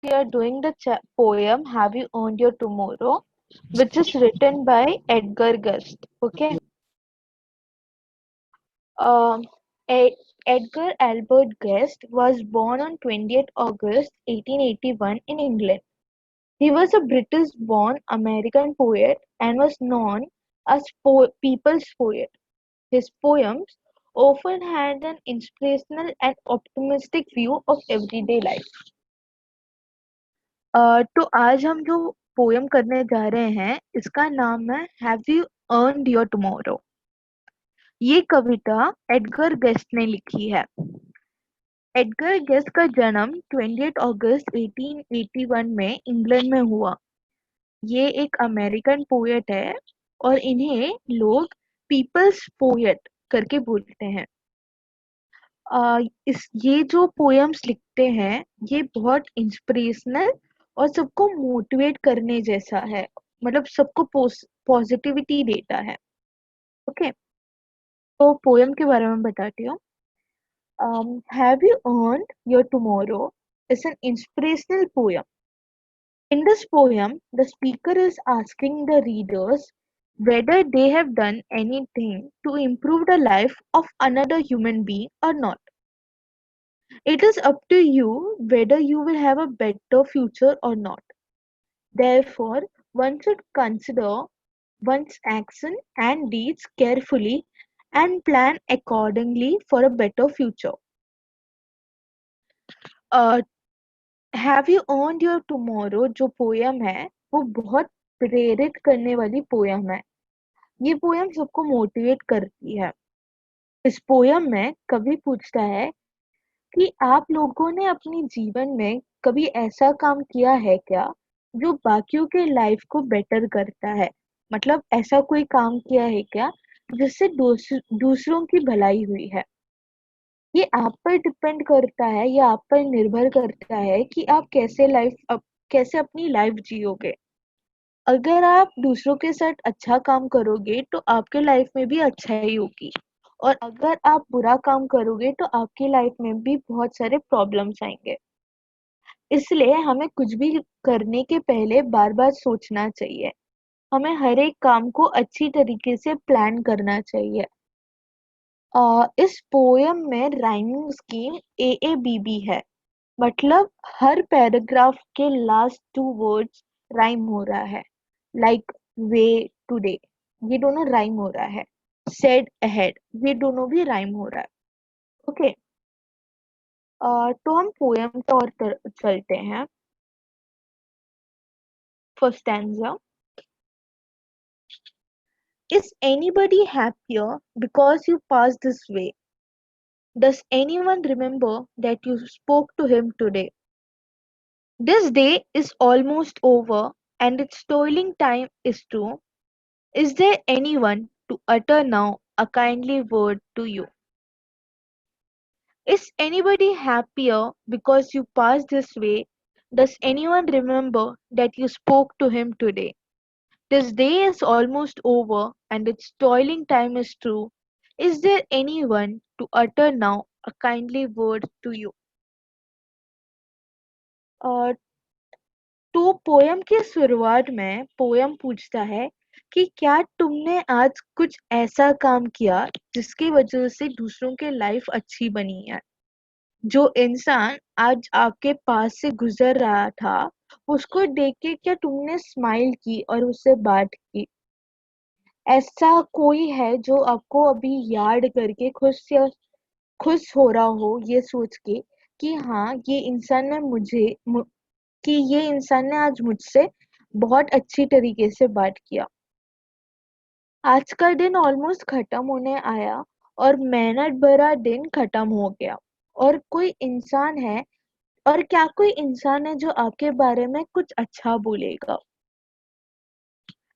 we are doing the poem Have You Earned Your Tomorrow, which is written by Edgar Guest. Okay. Um, E- Edgar Albert Guest was born on 20th August 1881 in England. He was a British-born American poet and was known as people's poet. His poems often had an inspirational and optimistic view of everyday life. तो आज हम जो poem करने जा रहे हैं इसका नाम है have you earned your tomorrow. ये कविता एडगर गेस्ट ने लिखी है। एडगर गेस्ट का जन्म 20 अगस्त 1881 में इंग्लैंड में हुआ। ये एक अमेरिकन पोएट है और इन्हें लोग पीपल्स पोएट करके बोलते हैं। ये जो पोएम्स लिखते हैं ये बहुत इंस्पिरेशनल और सबको मोटिवेट करने जैसा है, मतलब सबको पॉजिटिविटी देता है। ओके, तो पोएम के बारे में बताती हूँ। Have you earned your tomorrow is an inspirational poem. In this poem, the speaker is asking the readers whether they have done anything to improve the life of another human being or not. It is up to you whether you will have a better future or not. Therefore, one should consider one's action and deeds carefully and plan accordingly for a better future. Have you earned your tomorrow जो poem है वो बहुत प्रेरित करने वाली poem है। ये poem सबको मोटिवेट करती है। इस पोयम में कवि पूछता है कि आप लोगों ने अपने जीवन में कभी ऐसा काम किया है क्या जो बाकियों के लाइफ को बेटर करता है। मतलब ऐसा कोई काम किया है क्या जिससे दूसरों की भलाई हुई है। ये आप पर डिपेंड करता है या आप पर निर्भर करता है कि आप कैसे अपनी लाइफ जियोगे। अगर आप दूसरों के साथ अच्छा काम करोगे तो आपके लाइफ में भी अच्छा ही होगी, और अगर आप बुरा काम करोगे तो आपकी लाइफ में भी बहुत सारे प्रॉब्लम्स आएंगे। इसलिए हमें कुछ भी करने के पहले बार-बार सोचना चाहिए। हमें हर एक काम को अच्छी तरीके से प्लान करना चाहिए। इस पोयम में राइमिंग स्कीम AABB है, मतलब हर पैराग्राफ के लास्ट 2 वर्ड्स राइम हो रहा है। लाइक वे टुडे, ये दोनों राइम हो रहा है। सेड अहेड, ये दोनों भी राइम हो रहा है। ओके, तो हम पोयम की ओर चलते हैं। First stanza. Is anybody happier because you passed this way? Does anyone remember that you spoke to him today? This day is almost over and its toiling time is through. Is there anyone to utter now a kindly word to you? Is anybody happier because you passed this way? Does anyone remember that you spoke to him today? This day is almost over and its toiling time is through. Is there anyone to utter now a kindly word to you? Uh, तो poem की शुरुआत में poem पूछता है कि क्या तुमने आज कुछ ऐसा काम किया जिसकी वजह से दूसरों की लाइफ अच्छी बनी है। जो इंसान आज आपके पास से गुजर रहा था उसको देख के क्या तुमने स्माइल की और उससे बात की। ऐसा कोई है जो आपको अभी याद करके खुश हो रहा हो ये सोच के कि हाँ ये इंसान ने आज मुझसे बहुत अच्छी तरीके से बात किया। आज का दिन ऑलमोस्ट खत्म होने आया और मेहनत भरा दिन खत्म हो गया। और क्या कोई इंसान है जो आपके बारे में कुछ अच्छा बोलेगा।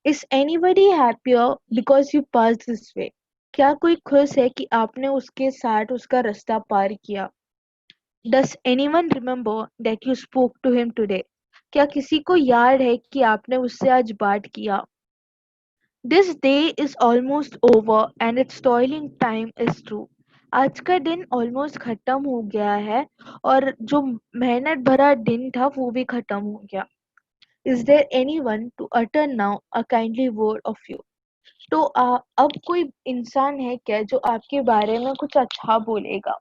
Is anybody happier because you passed this way? क्या कोई खुश है कि आपने उसके साथ उसका रास्ता पार किया। Does anyone remember that you spoke to him today? क्या किसी को याद है कि आपने उससे आज बात किया। This day is almost over and its toiling time is through. आज का दिन ऑलमोस्ट खत्म हो गया है और जो मेहनत भरा दिन था वो भी खत्म हो गया। Is there anyone to utter now a kindly word of you? तो अब कोई इंसान है क्या जो आपके बारे में कुछ अच्छा बोलेगा?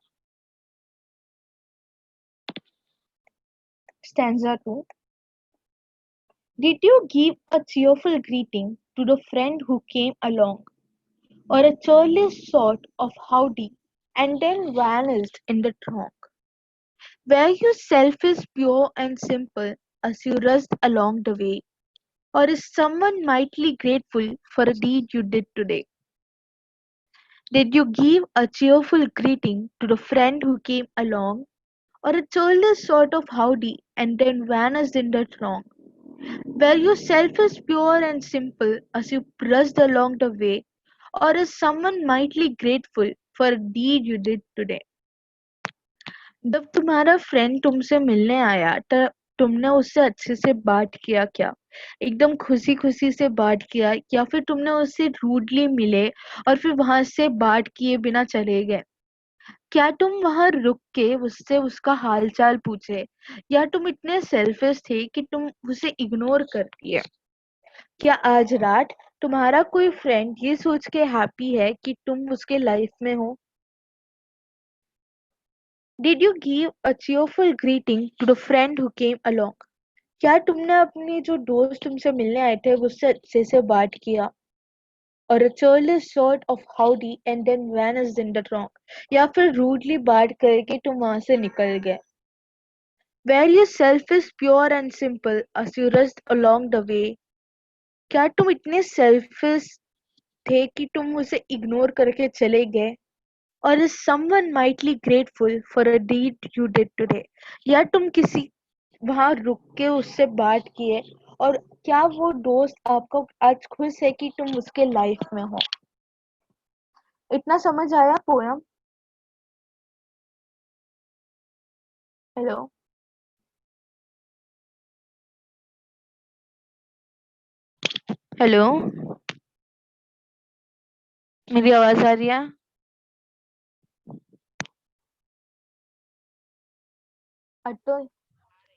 Stanza 2। Did you give a cheerful greeting to the friend who came along, or a churlish sort of howdy, and then vanished in the throng? Were you selfish, pure, and simple as you rushed along the way, or is someone mightily grateful for a deed you did today? Did you give a cheerful greeting to the friend who came along, or a churlish sort of howdy, and then vanished in the throng? Were you selfish, pure, and simple as you brushed along the way, or is someone mightily grateful for a deed you did today? जब तुम्हारा friend तुमसे मिलने आया तब तुमने उससे अच्छे से बात किया क्या? एकदम खुशी खुशी से बात किया या फिर तुमने उससे रूडली मिले और फिर वहां से बात किए बिना चले गए? क्या तुम वहां रुक के उससे उसका हालचाल पूछे, या तुम इतने सेल्फिश थे कि तुम उसे इग्नोर कर दिए? क्या आज रात तुम्हारा कोई फ्रेंड ये सोच के हैप्पी है कि तुम उसके लाइफ में हो? Did you give a cheerful greeting to the friend who came along? क्या तुमने अपनी जो दोस्त तुमसे मिलने आए थे उससे अच्छे से बात किया? और a churlish sort of howdy and then vanished in the throng? या फिर रूडली बात करके तुम वहां से निकल गए? Were you selfish, pure and simple as you rushed along the way? क्या तुम इतने सेल्फिश थे कि तुम उसे इग्नोर करके चले गए? Or is someone mightily grateful for a deed you did today? या तुम किसी वहां रुक के उससे बात किए और क्या वो दोस्त आपको आज खुश है कि तुम उसके लाइफ में हो? इतना समझ आया पोयम? हेलो? हेलो? मेरी आवाज आ रही है? अतुल?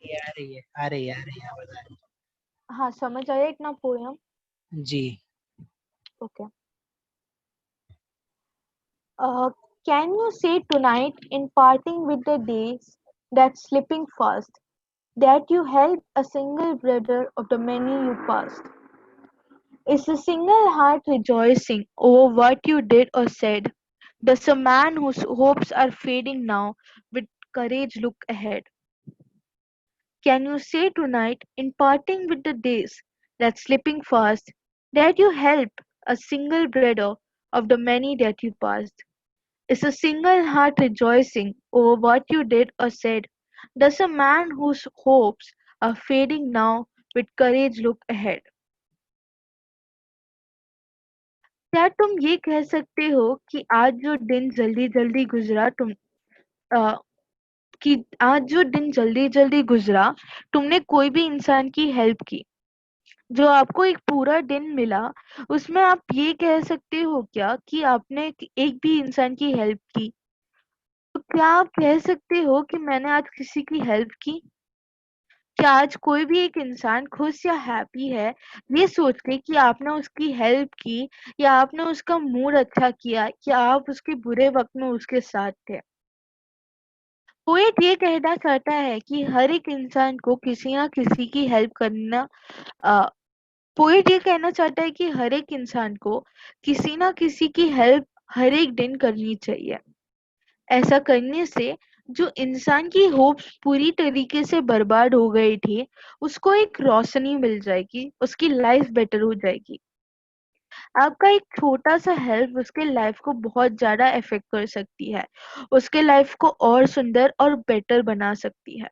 ये आ रही है, आ रही है, आ रही है, आवाज आ रही हाँ, समझ आया इतना पोयम? है। जी। Okay. Uh, can you say tonight, in parting with the days that slipping fast, that you helped a single brother of the many you passed? Is a single heart rejoicing over what you did or said? Does a man whose hopes are fading now with courage look ahead? Can you say tonight, in parting with the days that slipping fast, that you helped a single brother of the many that you passed? Is a single heart rejoicing over what you did or said? Does a man whose hopes are fading now with courage look ahead? क्या तुम ये कह सकते हो कि आज जो दिन जल्दी जल्दी गुजरा अ, कि आज जो दिन जल्दी जल्दी गुजरा तुमने कोई भी इंसान की हेल्प की? जो आपको एक पूरा दिन मिला उसमें आप ये कह सकते हो क्या कि आपने एक भी इंसान की हेल्प की? तो क्या आप कह सकते हो कि मैंने आज किसी की हेल्प की? क्या आज कोई भी एक इंसान खुश या हैप्पी है ये सोच के कि आपने उसकी हेल्प की, या आपने उसका मूड अच्छा किया, या आप उसके बुरे वक्त में उसके साथ थे? पोएट ये कहना चाहता है कि हर एक इंसान को किसी ना किसी की हेल्प करना अ, पोएट ये कहना चाहता है कि हर एक इंसान को किसी ना किसी की हेल्प हर एक दिन करनी चाहिए। ऐसा करने से जो इंसान की होप्स पूरी तरीके से बर्बाद हो गई थी, उसको एक रोशनी मिल जाएगी, उसकी लाइफ बेटर हो जाएगी। आपका एक छोटा-सा हेल्प उसके लाइफ को बहुत ज़्यादा इफ़ेक्ट कर सकती है, उसके लाइफ को और सुंदर और बेटर बना सकती है।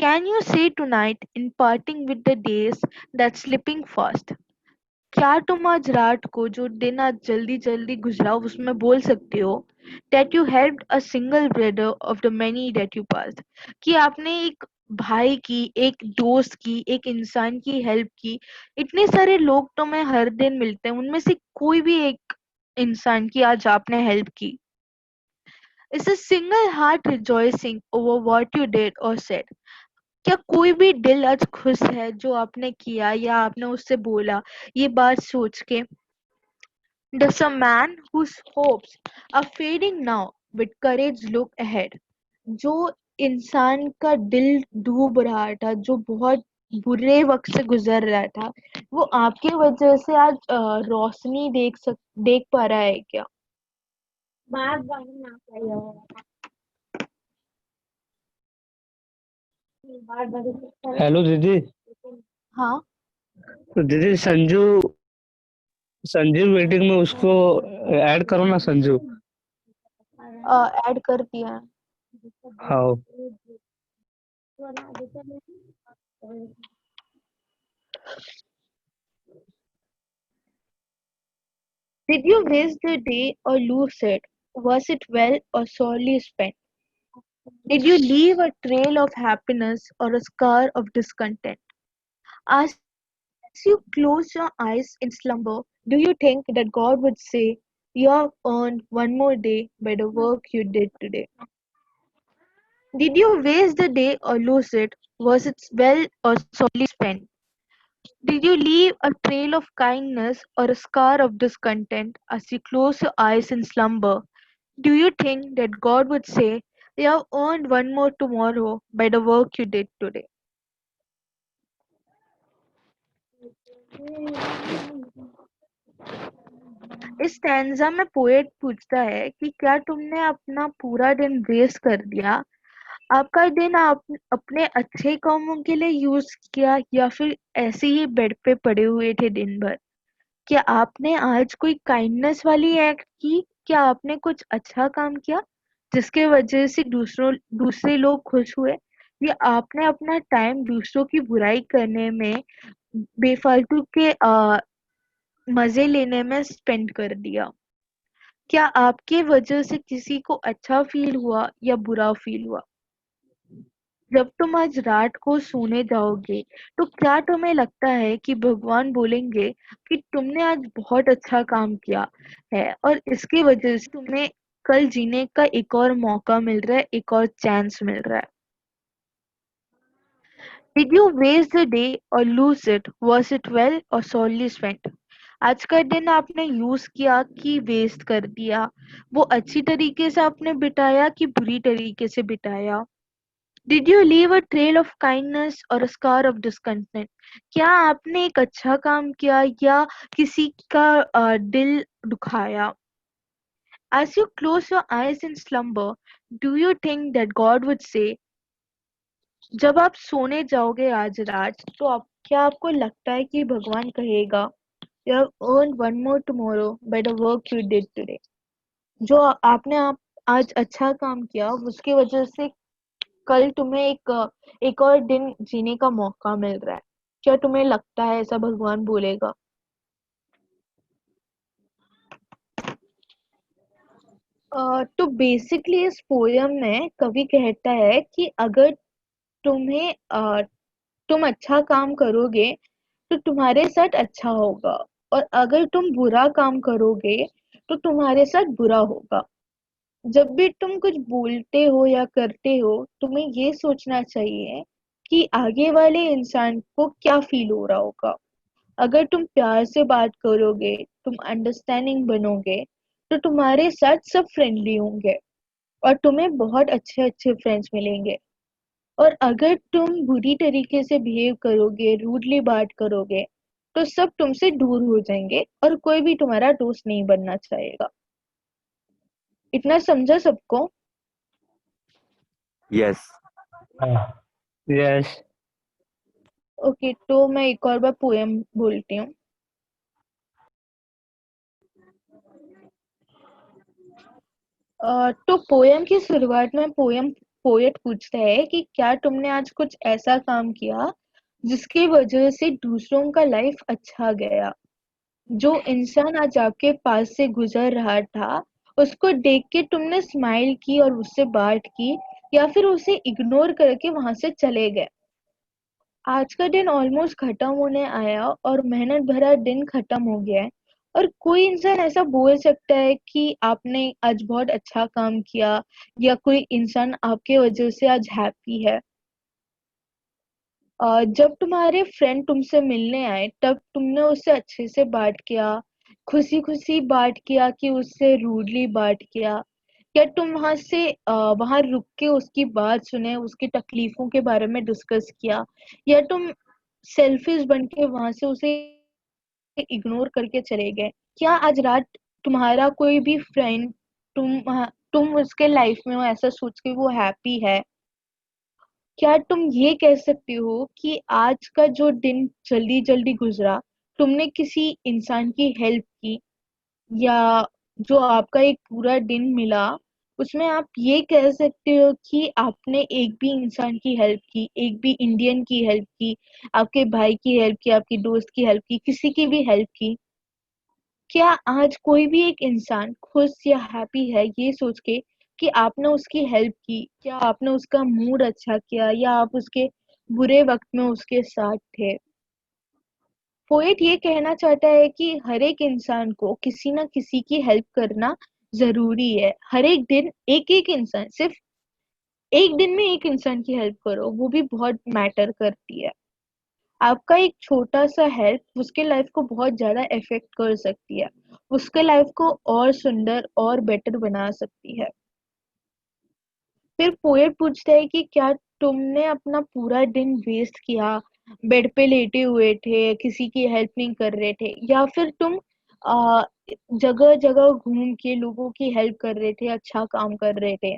Can you say tonight, in parting with the days that slipping fast, क्या तुम आज रात को जो दिन आज जल्दी-जल्दी गुजरा उसमें बोल सकते हो that you helped a single brother of the many that you passed, कि आपने एक भाई की, एक दोस्त की, एक इंसान की हेल्प की? इतने सारे लोग तुम्हें हर दिन मिलते हैं, उनमें से कोई भी एक इंसान की आज आपने हेल्प की। It's a single heart rejoicing over what you did और सेड। क्या कोई भी दिल आज खुश है जो आपने किया या आपने उससे बोला, ये बात सोच के? Does a man whose hopes are fading now with courage look ahead? जो इंसान का दिल डूब रहा था, जो बहुत बुरे वक्त से गुजर रहा था, वो आपके वजह से आज रोशनी देख पा रहा है क्या? हेलो दीदी। हाँ। तो दीदी संजू संजू मीटिंग में उसको ऐड करो ना संजू। ऐड कर दिया है। हाँ। Did you waste the day or lose it? Was it well or sorely spent? Did you leave a trail of happiness or a scar of discontent? As you close your eyes in slumber, do you think that God would say, you have earned one more day by the work you did today? Did you waste the day or lose it? Was it well or sorely spent? Did you leave a trail of kindness or a scar of discontent as you close your eyes in slumber? Do you think that God would say, you have earned one more tomorrow by the work you did today? इस stanza में poet पूछता है कि क्या तुमने अपना पूरा दिन वेस्ट कर दिया? आपका दिन आप अपने अच्छे कामों के लिए यूज़ किया या फिर ऐसे ही बेड पे पड़े हुए थे दिन भर? क्या आपने आज कोई काइंडनेस वाली एक्ट की? क्या आपने कुछ अच्छा काम किया जिसके वजह से दूसरे लोग खुश हुए? या आपने अपना टाइम दूसरों की बुराई करने में बेफालतू के मजे लेने में स्पेंड कर दिया? क्या आपके वजह से किसी को अच्छा फील हुआ या बुरा फील हुआ? जब तुम आज रात को सोने जाओगे, तो क्या तुम्हें लगता है कि भगवान बोलेंगे कि तुमने आज बहुत अच्छा काम किया है और इसकी वजह से तुम्हें कल जीने का एक और मौका मिल रहा है, एक और चांस मिल रहा है? Did you waste the day or lose it? Was it well or sorely spent? आज का दिन आपने यूज किया कि वेस्ट कर दिया? वो अच्छी तरीके से आपने बिताया कि बुरी तरीके से बिताया? Did you leave a trail of kindness or a scar of discontent? क्या आपने एक अच्छा काम किया या किसी का दिल दुखाया? As you close your eyes in slumber, do you think that God would say, जब आप सोने जाओगे आज रात, तो क्या आपको लगता है कि भगवान कहेगा, you have earned one more tomorrow by the work you did today? जो आपने आज अच्छा काम किया, उसकी वजह से कल तुम्हें एक और दिन जीने का मौका मिल रहा है। क्या तुम्हें लगता है ऐसा भगवान बोलेगा? तो बेसिकली इस पोयम में कवि कहता है कि अगर तुम अच्छा काम करोगे तो तुम्हारे साथ अच्छा होगा, और अगर तुम बुरा काम करोगे तो तुम्हारे साथ बुरा होगा। जब भी तुम कुछ बोलते हो या करते हो, तुम्हें ये सोचना चाहिए कि आगे वाले इंसान को क्या फील हो रहा होगा। अगर तुम प्यार से बात करोगे, तुम अंडरस्टैंडिंग बनोगे, तो तुम्हारे साथ सब फ्रेंडली होंगे और तुम्हें बहुत अच्छे अच्छे फ्रेंड्स मिलेंगे। और अगर तुम बुरी तरीके से बिहेव करोगे, रूडली बात करोगे, तो सब तुमसे दूर हो जाएंगे और कोई भी तुम्हारा दोस्त नहीं बनना चाहेगा। इतना समझा सबको? यस। यस। ओके, तो मैं एक और बार पोएम बोलती हूँ। तो पोएम की शुरुआत में पोएट पूछता है कि क्या तुमने आज कुछ ऐसा काम किया जिसकी वजह से दूसरों का लाइफ अच्छा गया? जो इंसान आज आपके पास से गुजर रहा था, उसको देख के तुमने स्माइल की और उससे बात की, या फिर उसे इग्नोर करके वहां से चले गए? आज का दिन ऑलमोस्ट खत्म होने आया और मेहनत भरा दिन खत्म हो गया है, और कोई इंसान ऐसा बोल सकता है कि आपने आज बहुत अच्छा काम किया, या कोई इंसान आपके वजह से आज हैप्पी है। जब तुम्हारे फ्रेंड तुमसे मिलने आए तब तुमने उससे अच्छे से बात किया, खुशी खुशी बात किया कि उससे रूडली बात किया? या तुम वहां रुक के उसकी बात सुने, उसकी तकलीफों के बारे में डिस्कस किया? या तुम सेल्फिश बन के वहां से उसे इग्नोर करके चले गए? क्या आज रात तुम्हारा कोई भी फ्रेंड, तुम उसके लाइफ में हो ऐसा सोच के वो हैप्पी है, क्या तुम ये कह सकते हो कि आज का जो दिन जल्दी जल्दी गुजरा, तुमने किसी इंसान की हेल्प की, या जो आपका एक पूरा दिन मिला उसमें आप ये कह सकते हो कि आपने एक भी इंसान की हेल्प की, एक भी इंडियन की हेल्प की, आपके भाई की हेल्प की, आपकी दोस्त की हेल्प की, किसी की भी हेल्प की? क्या आज कोई भी एक इंसान खुश या हैप्पी है ये सोच के कि आपने उसकी हेल्प की, क्या आपने उसका मूड अच्छा किया, या आप उसके बुरे वक्त में उसके साथ थे? पोएट ये कहना चाहता है कि हर एक इंसान को किसी ना किसी की हेल्प करना जरूरी है। हर एक दिन एक एक इंसान, सिर्फ एक दिन में एक इंसान की हेल्प करो, वो भी बहुत मैटर करती है। आपका एक छोटा सा हेल्प उसके लाइफ को बहुत ज्यादा इफेक्ट कर सकती है, उसके लाइफ को और सुंदर और बेटर बना सकती है। फिर पोएट पूछता है कि क्या तुमने अपना पूरा दिन वेस्ट किया, बेड पे लेटे हुए थे, किसी की हेल्प नहीं कर रहे थे, या फिर तुम आ, जगह जगह घूम के लोगों की हेल्प कर रहे थे, अच्छा काम कर रहे थे?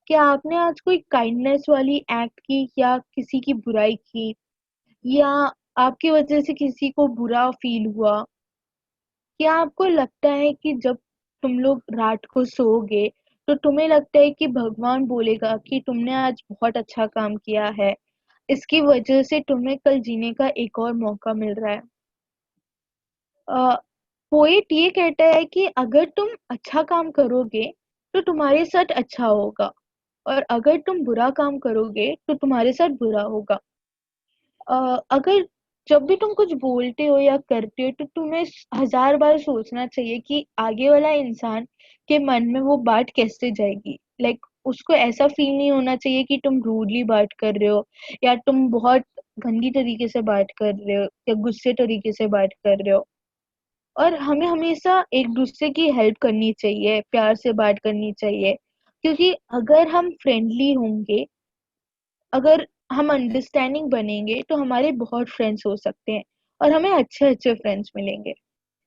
क्या आपने आज कोई काइंडनेस वाली एक्ट की, या किसी की बुराई की, या आपकी वजह से किसी को बुरा फील हुआ? क्या आपको लगता है कि जब तुम लोग रात को सोओगे तो तुम्हें लगता है कि भगवान बोलेगा कि तुमने आज बहुत अच्छा काम किया है, इसकी वजह से तुम्हें कल जीने का एक और मौका मिल रहा है? पोएट ये कहता है कि अगर तुम अच्छा काम करोगे तो तुम्हारे साथ अच्छा होगा, और अगर तुम बुरा काम करोगे तो तुम्हारे साथ बुरा होगा। अगर जब भी तुम कुछ बोलते हो या करते हो तो तुम्हें हजार बार सोचना चाहिए कि आगे वाला इंसान के मन में वो बात कैसे जाएगी। लाइक उसको ऐसा फील नहीं होना चाहिए कि तुम रूडली बात कर रहे हो, या तुम बहुत गंदी तरीके से बात कर रहे हो, या गुस्से तरीके से बात कर रहे हो। और हमें हमेशा एक दूसरे की हेल्प करनी चाहिए, प्यार से बात करनी चाहिए, क्योंकि अगर हम फ्रेंडली होंगे, अगर हम अंडरस्टैंडिंग बनेंगे तो हमारे बहुत फ्रेंड्स हो सकते हैं, और हमें अच्छे अच्छे फ्रेंड्स मिलेंगे।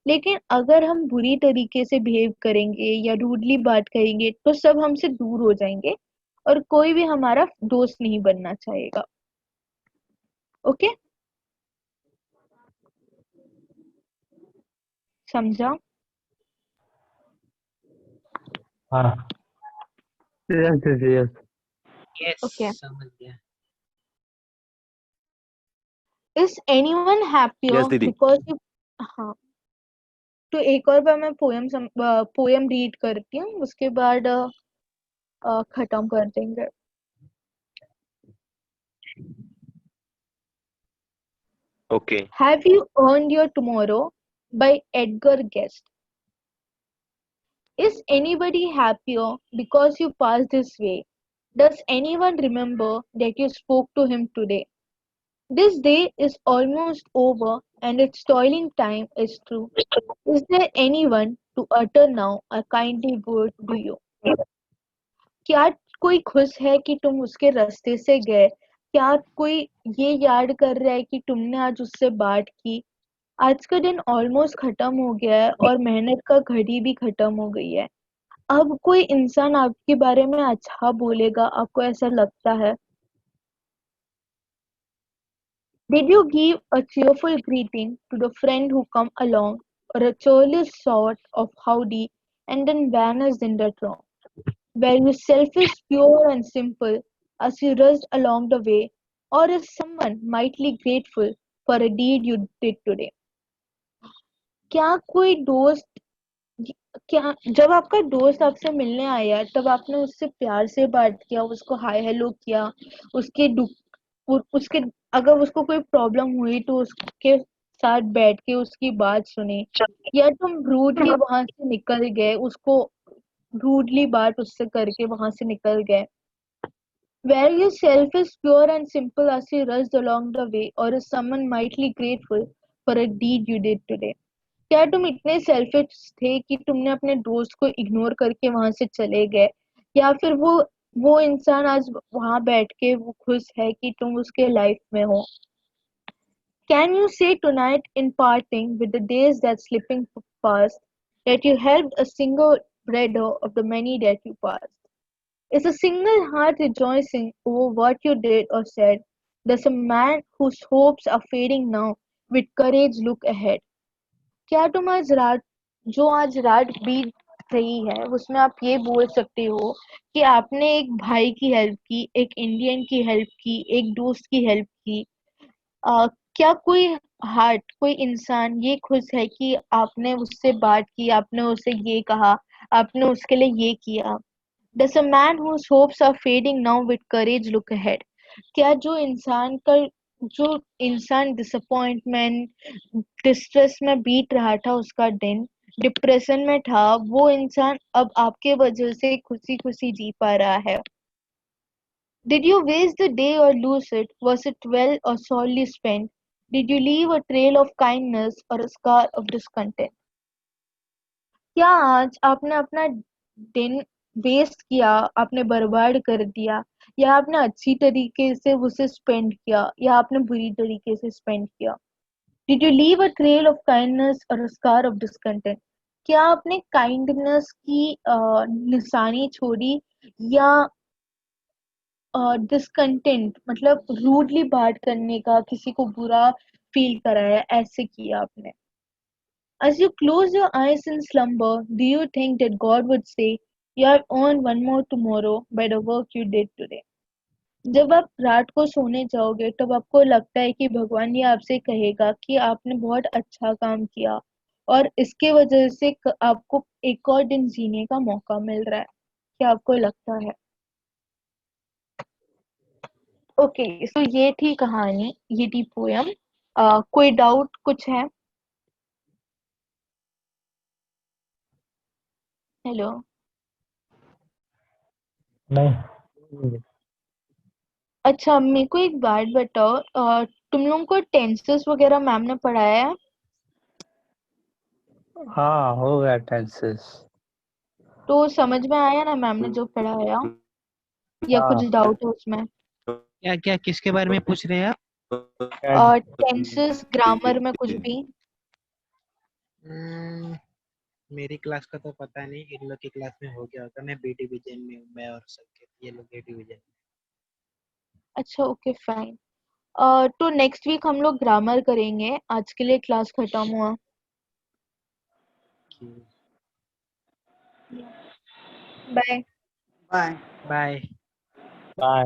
लेकिन अगर हम बुरी तरीके से बिहेव करेंगे या रूडली बात करेंगे तो सब हमसे दूर हो जाएंगे, और कोई भी हमारा दोस्त नहीं बनना चाहेगा। ओके, समझा? हाँ। Yes yes yes. Yes, okay, समझ गया। इज एनीवन यस हैप्पियर दीदी। Because you. हाँ, तो एक और बार मैं पोयम रीड करती हूँ, उसके बाद खत्म कर देंगे। Okay. Have you earned your tomorrow by Edgar Guest? Is anybody happier because you passed this way? Does anyone remember that you spoke to him today? This day is almost over and its toiling time is through. Is there anyone to utter now a kindly word to you? क्या कोई खुश है कि तुम उसके रास्ते से गए? क्या कोई ये याद कर रहा है कि तुमने आज उससे बात की? आज का दिन ऑलमोस्ट खत्म हो गया है और मेहनत का घड़ी भी खत्म हो गई है। अब कोई इंसान आपके बारे में अच्छा बोलेगा, आपको ऐसा लगता है? Did you give a cheerful greeting to the friend who come along, or a churlish sort of howdy and then vanished in the throng? Were you selfish, pure and simple as you rushed along the way, or is someone mightily grateful for a deed you did today? क्या कोई दोस्त क्या जब आपका दोस्त आपसे मिलने आया तब आपने उससे प्यार से बात किया, उसको हाय हेलो किया, उसके दुख उसके अगर उसको कोई प्रॉब्लम हुई तो उसके साथ बैठ के उसकी बात सुनी, या तुम रूडली वहां से निकल गए, उसको रूडली बात उससे करके वहां से निकल गए? Were you selfish, pure and simple as you rushed along the way, or is someone mightily grateful for a deed you did today? क्या तुम इतने सेल्फिश थे कि तुमने अपने दोस्त को इग्नोर करके वहां से चले गए, या फिर वो इंसान आज वहां बैठ के वो खुश है कि तुम उसके लाइफ में हो? Can you say tonight in parting with the days that slipping past that you helped a single brother of the many that you passed? Is a single heart rejoicing over what you did or said? Does a man whose hopes are fading now with courage look ahead? क्या तुम आज रात बीत रही है उसमें आप ये बोल सकते हो कि आपने एक भाई की हेल्प की, एक इंडियन की हेल्प की, एक दोस्त की हेल्प की? क्या कोई इंसान ये खुश है कि आपने उससे बात की, आपने उसे ये कहा, आपने उसके लिए ये किया? Does a man whose hopes are fading now with courage look ahead? क्या जो इंसान डिसअपॉइंटमेंट, डिस्ट्रेस में बीत रहा था उसका दिन, डिप्रेशन में था, वो इंसान अब आपके वजह से खुशी खुशी जी पा रहा है? Did you waste the day or lose it? Was it well or sorely spent? Did you leave a trail of kindness or a scar of discontent? क्या आज आपने अपना दिन वेस्ट किया, आपने बर्बाद कर दिया, या आपने अच्छी तरीके से उसे स्पेंड किया, या आपने बुरी तरीके से स्पेंड किया? Did you leave a trail of kindness or a scar of discontent? क्या आपने काइंडनेस की निशानी छोड़ी, या डिसकंटेंट मतलब रूडली बात करने का, किसी को बुरा फील कराया, ऐसे किया आपने? As you close your eyes in slumber, do you think that God would say, "You have earned one more tomorrow by the work you did today"? जब आप रात को सोने जाओगे तब आपको लगता है कि भगवान ये आपसे कहेगा कि आपने बहुत अच्छा काम किया और इसके वजह से आपको एक और दिन जीने का मौका मिल रहा है? क्या आपको लगता है? ओके, सो ये थी कहानी, ये थी पोयम। कोई डाउट कुछ है? हेलो। नहीं। अच्छा, मेरे को एक बात बताओ, तुम लोगों को टेंसेस वगैरह मैम ने पढ़ाया है? हाँ, हो गया टेंसेस। तो समझ में आया ना मैम ने जो पढ़ाया, या हाँ, कुछ डाउट है उसमें? क्या क्या किसके बारे में पूछ रहे हैं आप? टेंसेस, ग्रामर में कुछ भी? हम्म, मेरी क्लास का तो पता नहीं, इन लोग की क्लास में हो गया होगा। मैं बी डिवीजन में हूँ, मैं और सबके, ये लोग ए डिवीजन। अच्छा, ओके, फाइन। तो नेक्स्ट वीक हम लोग ग्रामर करेंगे। आज के लिए क्लास खत्म हुआ। बाय। बाय। बाय। बाय।